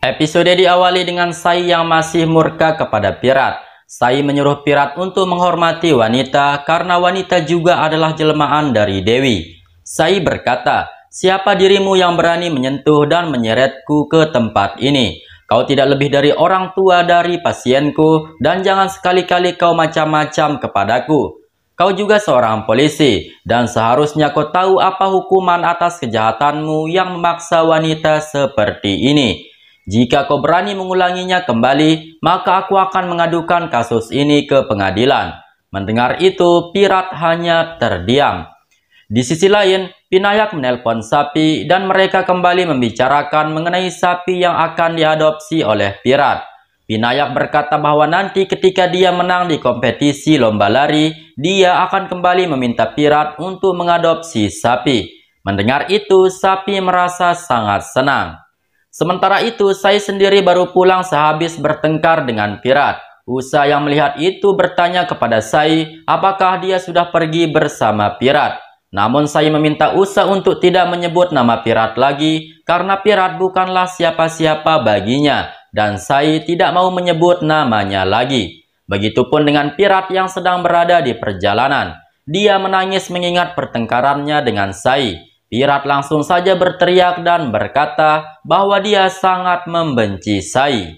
Episode diawali dengan Sai yang masih murka kepada Pirat. Sai menyuruh Pirat untuk menghormati wanita karena wanita juga adalah jelmaan dari Dewi. Sai berkata, "Siapa dirimu yang berani menyentuh dan menyeretku ke tempat ini? Kau tidak lebih dari orang tua dari pasienku dan jangan sekali-kali kau macam-macam kepadaku. Kau juga seorang polisi dan seharusnya kau tahu apa hukuman atas kejahatanmu yang memaksa wanita seperti ini. Jika kau berani mengulanginya kembali, maka aku akan mengadukan kasus ini ke pengadilan." Mendengar itu, Pirat hanya terdiam. Di sisi lain, Pinayak menelpon Sapi dan mereka kembali membicarakan mengenai sapi yang akan diadopsi oleh Pirat. Pinayak berkata bahwa nanti ketika dia menang di kompetisi lomba lari, dia akan kembali meminta Pirat untuk mengadopsi sapi. Mendengar itu, Sapi merasa sangat senang. Sementara itu, Sai sendiri baru pulang sehabis bertengkar dengan Pirat. Usa yang melihat itu bertanya kepada Sai apakah dia sudah pergi bersama Pirat. Namun Sai meminta Usa untuk tidak menyebut nama Pirat lagi karena Pirat bukanlah siapa-siapa baginya dan Sai tidak mau menyebut namanya lagi. Begitupun dengan Pirat yang sedang berada di perjalanan. Dia menangis mengingat pertengkarannya dengan Sai. Pirat langsung saja berteriak dan berkata bahwa dia sangat membenci Sai.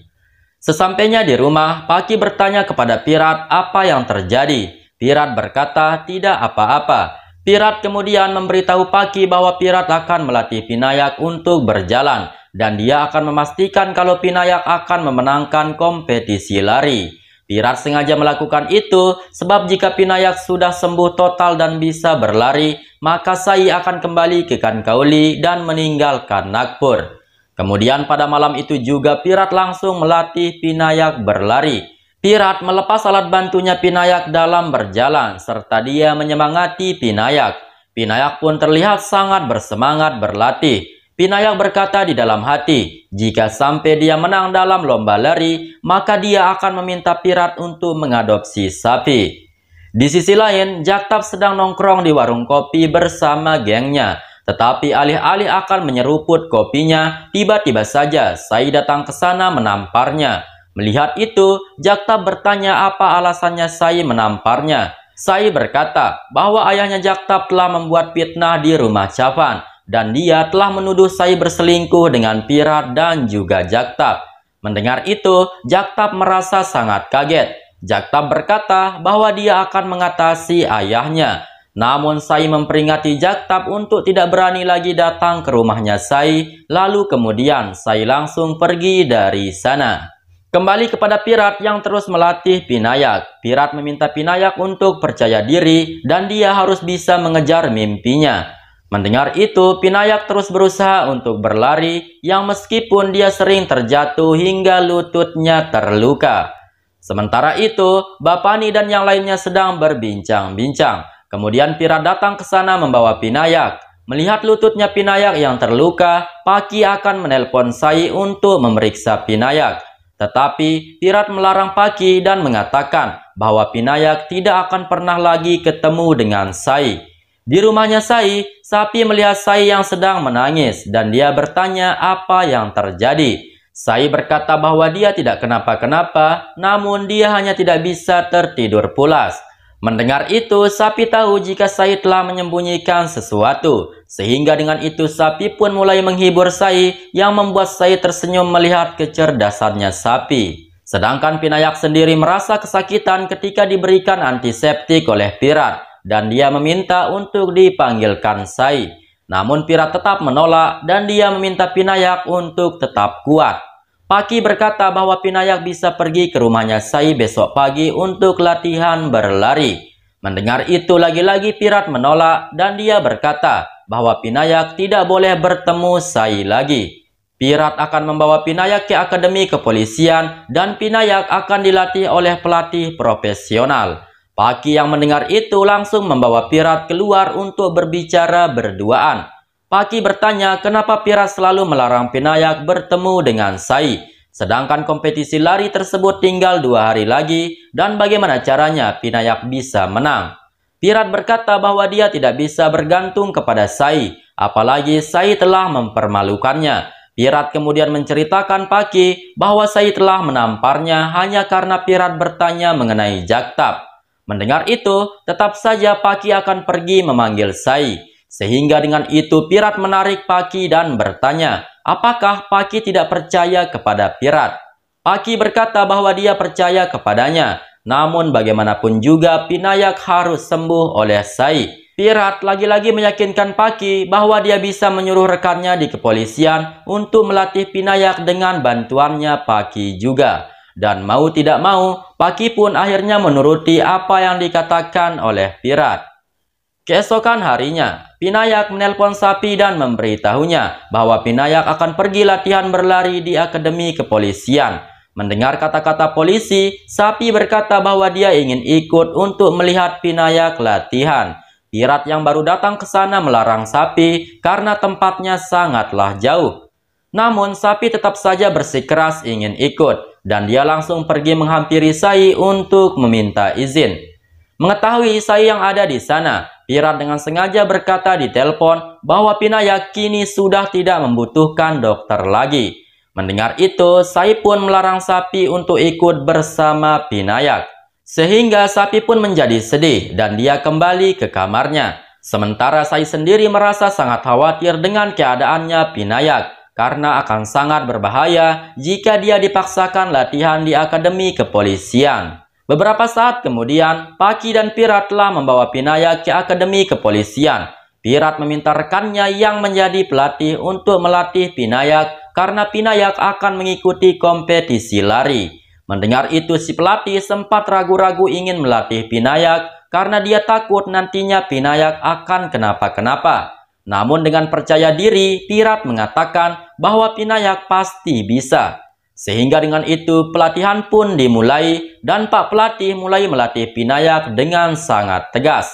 Sesampainya di rumah, Paki bertanya kepada Pirat apa yang terjadi. Pirat berkata tidak apa-apa. Pirat kemudian memberitahu Paki bahwa Pirat akan melatih Pinayak untuk berjalan dan dia akan memastikan kalau Pinayak akan memenangkan kompetisi lari. Pirat sengaja melakukan itu sebab jika Pinayak sudah sembuh total dan bisa berlari, maka Sai akan kembali ke Kankauli dan meninggalkan Nagpur. Kemudian pada malam itu juga Pirat langsung melatih Pinayak berlari. Pirat melepas alat bantunya Pinayak dalam berjalan serta dia menyemangati Pinayak. Pinayak pun terlihat sangat bersemangat berlatih. Pinayak berkata di dalam hati, jika sampai dia menang dalam lomba lari, maka dia akan meminta Pirat untuk mengadopsi sapi. Di sisi lain, Jaktap sedang nongkrong di warung kopi bersama gengnya. Tetapi alih-alih akan menyeruput kopinya, tiba-tiba saja Sai datang ke sana menamparnya. Melihat itu, Jaktap bertanya apa alasannya Sai menamparnya. Sai berkata bahwa ayahnya Jaktap telah membuat fitnah di rumah Cavan. Dan dia telah menuduh Sai berselingkuh dengan Pirat dan juga Jaktap. Mendengar itu, Jaktap merasa sangat kaget. Jaktap berkata bahwa dia akan mengatasi ayahnya. Namun Sai memperingati Jaktap untuk tidak berani lagi datang ke rumahnya Sai. Lalu kemudian Sai langsung pergi dari sana. Kembali kepada Pirat yang terus melatih Pinayak. Pirat meminta Pinayak untuk percaya diri dan dia harus bisa mengejar mimpinya. Mendengar itu, Pinayak terus berusaha untuk berlari yang meskipun dia sering terjatuh hingga lututnya terluka. Sementara itu, Bapani dan yang lainnya sedang berbincang-bincang. Kemudian Pirat datang ke sana membawa Pinayak. Melihat lututnya Pinayak yang terluka, Paki akan menelpon Sai untuk memeriksa Pinayak. Tetapi Pirat melarang Paki dan mengatakan bahwa Pinayak tidak akan pernah lagi ketemu dengan Sai. Di rumahnya Sai, Sapi melihat Sai yang sedang menangis dan dia bertanya apa yang terjadi. Sai berkata bahwa dia tidak kenapa-kenapa, namun dia hanya tidak bisa tertidur pulas. Mendengar itu, Sapi tahu jika Sai telah menyembunyikan sesuatu. Sehingga dengan itu Sapi pun mulai menghibur Sai yang membuat Sai tersenyum melihat kecerdasannya Sapi. Sedangkan Pinayak sendiri merasa kesakitan ketika diberikan antiseptik oleh Pirat. Dan dia meminta untuk dipanggilkan Sai. Namun Pirat tetap menolak dan dia meminta Pinayak untuk tetap kuat. Paki berkata bahwa Pinayak bisa pergi ke rumahnya Sai besok pagi untuk latihan berlari. Mendengar itu lagi-lagi Pirat menolak dan dia berkata bahwa Pinayak tidak boleh bertemu Sai lagi. Pirat akan membawa Pinayak ke akademi kepolisian dan Pinayak akan dilatih oleh pelatih profesional. Paki yang mendengar itu langsung membawa Pirat keluar untuk berbicara berduaan. Paki bertanya kenapa Pirat selalu melarang Pinayak bertemu dengan Sai. Sedangkan kompetisi lari tersebut tinggal 2 hari lagi dan bagaimana caranya Pinayak bisa menang. Pirat berkata bahwa dia tidak bisa bergantung kepada Sai. Apalagi Sai telah mempermalukannya. Pirat kemudian menceritakan Paki bahwa Sai telah menamparnya hanya karena Pirat bertanya mengenai Jaktab. Mendengar itu, tetap saja Paki akan pergi memanggil Sai. Sehingga dengan itu Pirat menarik Paki dan bertanya, apakah Paki tidak percaya kepada Pirat? Paki berkata bahwa dia percaya kepadanya, namun bagaimanapun juga Pinayak harus sembuh oleh Sai. Pirat lagi-lagi meyakinkan Paki bahwa dia bisa menyuruh rekannya di kepolisian untuk melatih Pinayak dengan bantuannya Paki juga. Dan mau tidak mau, Paki pun akhirnya menuruti apa yang dikatakan oleh Pirat. Keesokan harinya, Pinayak menelpon Sapi dan memberitahunya bahwa Pinayak akan pergi latihan berlari di akademi kepolisian. Mendengar kata-kata polisi, Sapi berkata bahwa dia ingin ikut untuk melihat Pinayak latihan. Pirat yang baru datang ke sana melarang Sapi karena tempatnya sangatlah jauh. Namun Sapi tetap saja bersikeras ingin ikut dan dia langsung pergi menghampiri Sai untuk meminta izin. Mengetahui Sai yang ada di sana, Pirat dengan sengaja berkata di telepon bahwa Pinayak kini sudah tidak membutuhkan dokter lagi. Mendengar itu, Sai pun melarang Sapi untuk ikut bersama Pinayak. Sehingga Sapi pun menjadi sedih dan dia kembali ke kamarnya. Sementara Sai sendiri merasa sangat khawatir dengan keadaannya Pinayak karena akan sangat berbahaya jika dia dipaksakan latihan di akademi kepolisian. Beberapa saat kemudian, Paki dan Pirat telah membawa Pinayak ke akademi kepolisian. Pirat meminta rekannya yang menjadi pelatih untuk melatih Pinayak karena Pinayak akan mengikuti kompetisi lari. Mendengar itu si pelatih sempat ragu-ragu ingin melatih Pinayak karena dia takut nantinya Pinayak akan kenapa-kenapa. Namun dengan percaya diri, Pirat mengatakan bahwa Pinayak pasti bisa. Sehingga dengan itu pelatihan pun dimulai dan Pak Pelatih mulai melatih Pinayak dengan sangat tegas.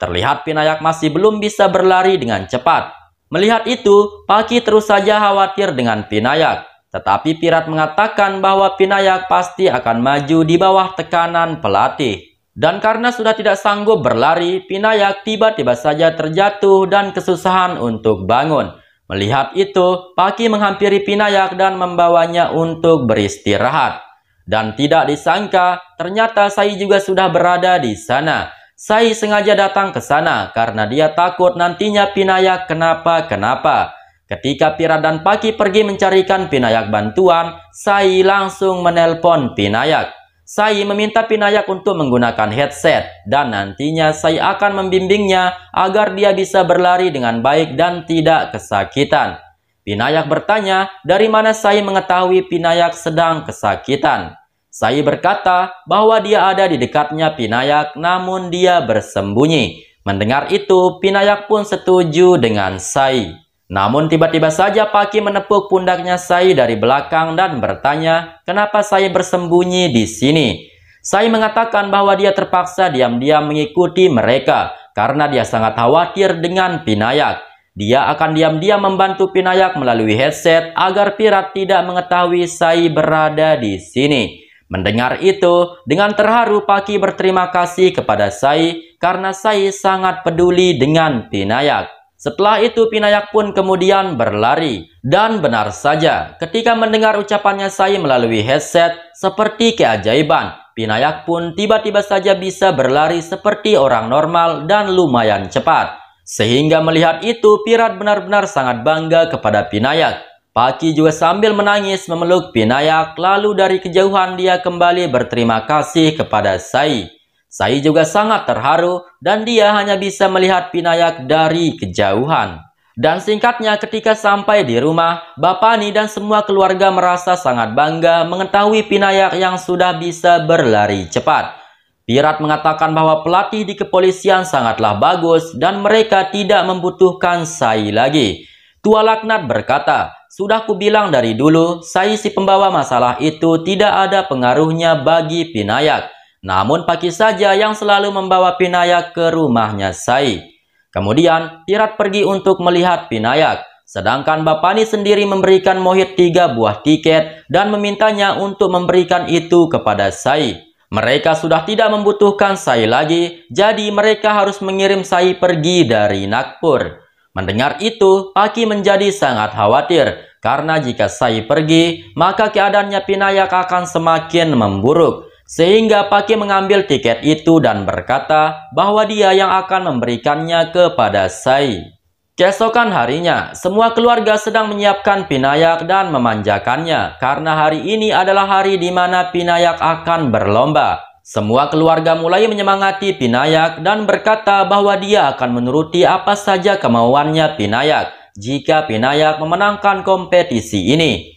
Terlihat Pinayak masih belum bisa berlari dengan cepat. Melihat itu, Paki terus saja khawatir dengan Pinayak. Tetapi Pirat mengatakan bahwa Pinayak pasti akan maju di bawah tekanan pelatih. Dan karena sudah tidak sanggup berlari, Pinayak tiba-tiba saja terjatuh dan kesusahan untuk bangun. Melihat itu, Paki menghampiri Pinayak dan membawanya untuk beristirahat. Dan tidak disangka, ternyata Sai juga sudah berada di sana. Sai sengaja datang ke sana karena dia takut nantinya Pinayak kenapa-kenapa. Ketika Pirat dan Paki pergi mencarikan Pinayak bantuan, Sai langsung menelpon Pinayak. Sai meminta Pinayak untuk menggunakan headset dan nantinya Sai akan membimbingnya agar dia bisa berlari dengan baik dan tidak kesakitan. Pinayak bertanya dari mana Sai mengetahui Pinayak sedang kesakitan. Sai berkata bahwa dia ada di dekatnya Pinayak namun dia bersembunyi. Mendengar itu, Pinayak pun setuju dengan Sai. Namun tiba-tiba saja Paki menepuk pundaknya Sai dari belakang dan bertanya, kenapa Sai bersembunyi di sini? Sai mengatakan bahwa dia terpaksa diam-diam mengikuti mereka karena dia sangat khawatir dengan Pinayak. Dia akan diam-diam membantu Pinayak melalui headset agar Pirat tidak mengetahui Sai berada di sini. Mendengar itu, dengan terharu Paki berterima kasih kepada Sai karena Sai sangat peduli dengan Pinayak. Setelah itu Pinayak pun kemudian berlari. Dan benar saja, ketika mendengar ucapannya Sai melalui headset, seperti keajaiban, Pinayak pun tiba-tiba saja bisa berlari seperti orang normal dan lumayan cepat. Sehingga melihat itu, Pirat benar-benar sangat bangga kepada Pinayak. Paki juga sambil menangis memeluk Pinayak, lalu dari kejauhan dia kembali berterima kasih kepada Sai. Sai juga sangat terharu dan dia hanya bisa melihat Pinayak dari kejauhan. Dan singkatnya ketika sampai di rumah, Bapani dan semua keluarga merasa sangat bangga mengetahui Pinayak yang sudah bisa berlari cepat. Pirat mengatakan bahwa pelatih di kepolisian sangatlah bagus dan mereka tidak membutuhkan Sai lagi. Tua Laknat berkata, sudah kubilang dari dulu, Sai si pembawa masalah itu tidak ada pengaruhnya bagi Pinayak. Namun Paki saja yang selalu membawa Pinayak ke rumahnya Sai. Kemudian Pirat pergi untuk melihat Pinayak. Sedangkan Bapani sendiri memberikan Mohit 3 buah tiket dan memintanya untuk memberikan itu kepada Sai. Mereka sudah tidak membutuhkan Sai lagi, jadi mereka harus mengirim Sai pergi dari Nagpur. Mendengar itu, Paki menjadi sangat khawatir karena jika Sai pergi, maka keadaannya Pinayak akan semakin memburuk. Sehingga Paki mengambil tiket itu dan berkata bahwa dia yang akan memberikannya kepada Sai. Keesokan harinya, semua keluarga sedang menyiapkan Pinayak dan memanjakannya karena hari ini adalah hari di mana Pinayak akan berlomba. Semua keluarga mulai menyemangati Pinayak dan berkata bahwa dia akan menuruti apa saja kemauannya Pinayak jika Pinayak memenangkan kompetisi ini.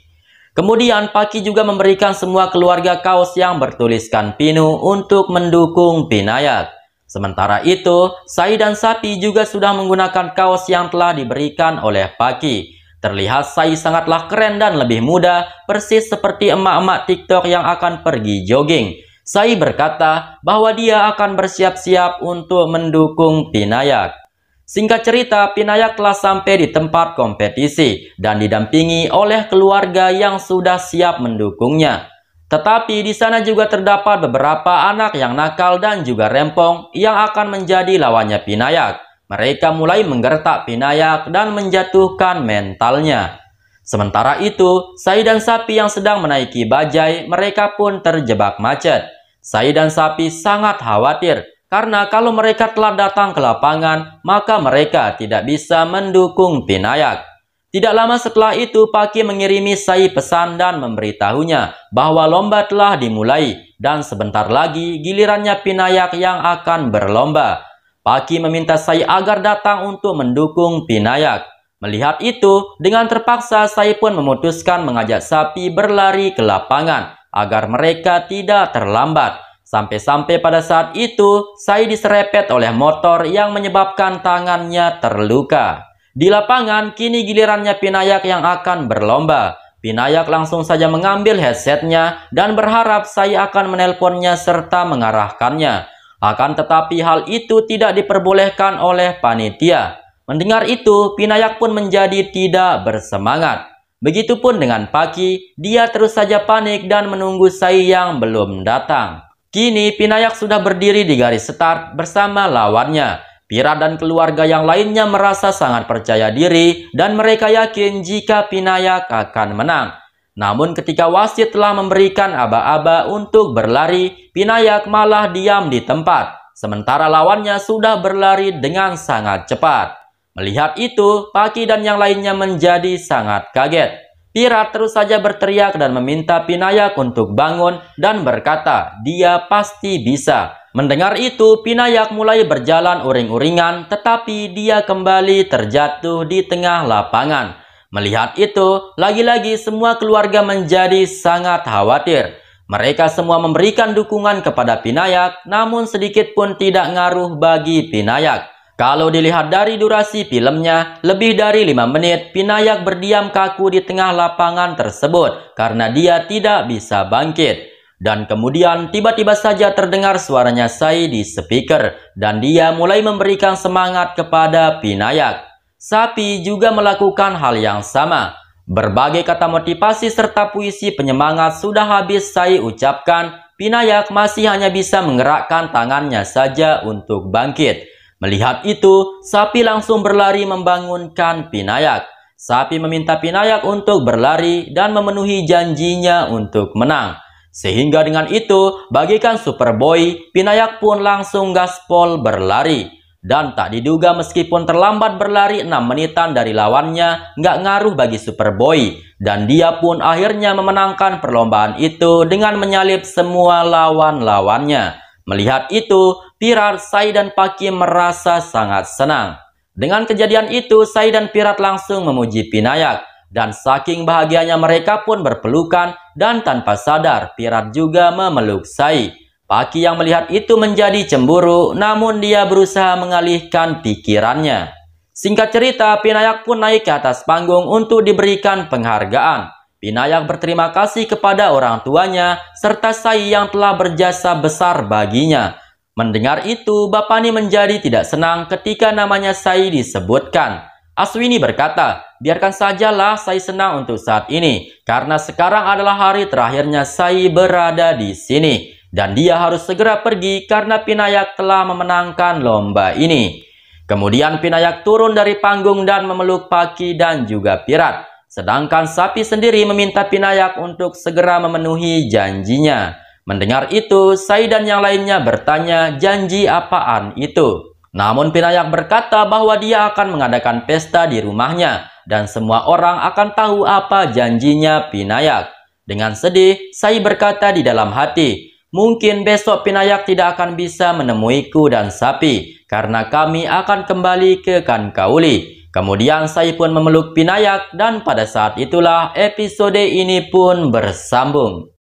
Kemudian Paki juga memberikan semua keluarga kaos yang bertuliskan Pinu untuk mendukung Pinayak. Sementara itu, Sai dan Sapi juga sudah menggunakan kaos yang telah diberikan oleh Paki. Terlihat Sai sangatlah keren dan lebih muda, persis seperti emak-emak TikTok yang akan pergi jogging. Sai berkata bahwa dia akan bersiap-siap untuk mendukung Pinayak. Singkat cerita, Pinayak telah sampai di tempat kompetisi dan didampingi oleh keluarga yang sudah siap mendukungnya. Tetapi di sana juga terdapat beberapa anak yang nakal dan juga rempong yang akan menjadi lawannya Pinayak. Mereka mulai menggertak Pinayak dan menjatuhkan mentalnya. Sementara itu, Sai dan Sapi yang sedang menaiki bajai, mereka pun terjebak macet. Sai dan Sapi sangat khawatir karena kalau mereka telah datang ke lapangan, maka mereka tidak bisa mendukung Pinayak. Tidak lama setelah itu, Paki mengirimi Sai pesan dan memberitahunya bahwa lomba telah dimulai dan sebentar lagi gilirannya Pinayak yang akan berlomba. Paki meminta Sai agar datang untuk mendukung Pinayak. Melihat itu, dengan terpaksa Sai pun memutuskan mengajak Sapi berlari ke lapangan agar mereka tidak terlambat. Sampai-sampai pada saat itu, Sai diserempet oleh motor yang menyebabkan tangannya terluka. Di lapangan, kini gilirannya Pinayak yang akan berlomba. Pinayak langsung saja mengambil headsetnya dan berharap Sai akan menelponnya serta mengarahkannya. Akan tetapi hal itu tidak diperbolehkan oleh panitia. Mendengar itu, Pinayak pun menjadi tidak bersemangat. Begitupun dengan Paki, dia terus saja panik dan menunggu Sai yang belum datang. Kini Pinayak sudah berdiri di garis start bersama lawannya. Pirat dan keluarga yang lainnya merasa sangat percaya diri dan mereka yakin jika Pinayak akan menang. Namun ketika wasit telah memberikan aba-aba untuk berlari, Pinayak malah diam di tempat, sementara lawannya sudah berlari dengan sangat cepat. Melihat itu, Paki dan yang lainnya menjadi sangat kaget. Pirat terus saja berteriak dan meminta Pinayak untuk bangun dan berkata dia pasti bisa. Mendengar itu, Pinayak mulai berjalan uring-uringan, tetapi dia kembali terjatuh di tengah lapangan. Melihat itu, lagi-lagi semua keluarga menjadi sangat khawatir. Mereka semua memberikan dukungan kepada Pinayak, namun sedikit pun tidak ngaruh bagi Pinayak. Kalau dilihat dari durasi filmnya, lebih dari 5 menit, Pinayak berdiam kaku di tengah lapangan tersebut karena dia tidak bisa bangkit. Dan kemudian tiba-tiba saja terdengar suaranya Sai di speaker dan dia mulai memberikan semangat kepada Pinayak. Sapi juga melakukan hal yang sama. Berbagai kata motivasi serta puisi penyemangat sudah habis Sai ucapkan, Pinayak masih hanya bisa menggerakkan tangannya saja untuk bangkit. Melihat itu, Sapi langsung berlari membangunkan Pinayak. Sapi meminta Pinayak untuk berlari dan memenuhi janjinya untuk menang. Sehingga dengan itu, bagikan Superboy, Pinayak pun langsung gaspol berlari. Dan tak diduga meskipun terlambat berlari 6 menitan dari lawannya, nggak ngaruh bagi Superboy. Dan dia pun akhirnya memenangkan perlombaan itu dengan menyalip semua lawan-lawannya. Melihat itu, Pirat, Sai dan Paki merasa sangat senang. Dengan kejadian itu, Sai dan Pirat langsung memuji Pinayak. Dan saking bahagianya mereka pun berpelukan dan tanpa sadar Pirat juga memeluk Sai. Paki yang melihat itu menjadi cemburu, namun dia berusaha mengalihkan pikirannya. Singkat cerita, Pinayak pun naik ke atas panggung untuk diberikan penghargaan. Pinayak berterima kasih kepada orang tuanya serta Sai yang telah berjasa besar baginya. Mendengar itu, Bapani menjadi tidak senang ketika namanya Sai disebutkan. Aswini berkata, biarkan sajalah Sai senang untuk saat ini, karena sekarang adalah hari terakhirnya Sai berada di sini. Dan dia harus segera pergi karena Pinayak telah memenangkan lomba ini. Kemudian Pinayak turun dari panggung dan memeluk Paki dan juga Pirat. Sedangkan sapi sendiri meminta Pinayak untuk segera memenuhi janjinya. Mendengar itu, Sai dan yang lainnya bertanya janji apaan itu. Namun Pinayak berkata bahwa dia akan mengadakan pesta di rumahnya dan semua orang akan tahu apa janjinya Pinayak. Dengan sedih, Sai berkata di dalam hati, "Mungkin besok Pinayak tidak akan bisa menemuiku dan sapi karena kami akan kembali ke Kankauli." Kemudian Sai pun memeluk Pinayak dan pada saat itulah episode ini pun bersambung.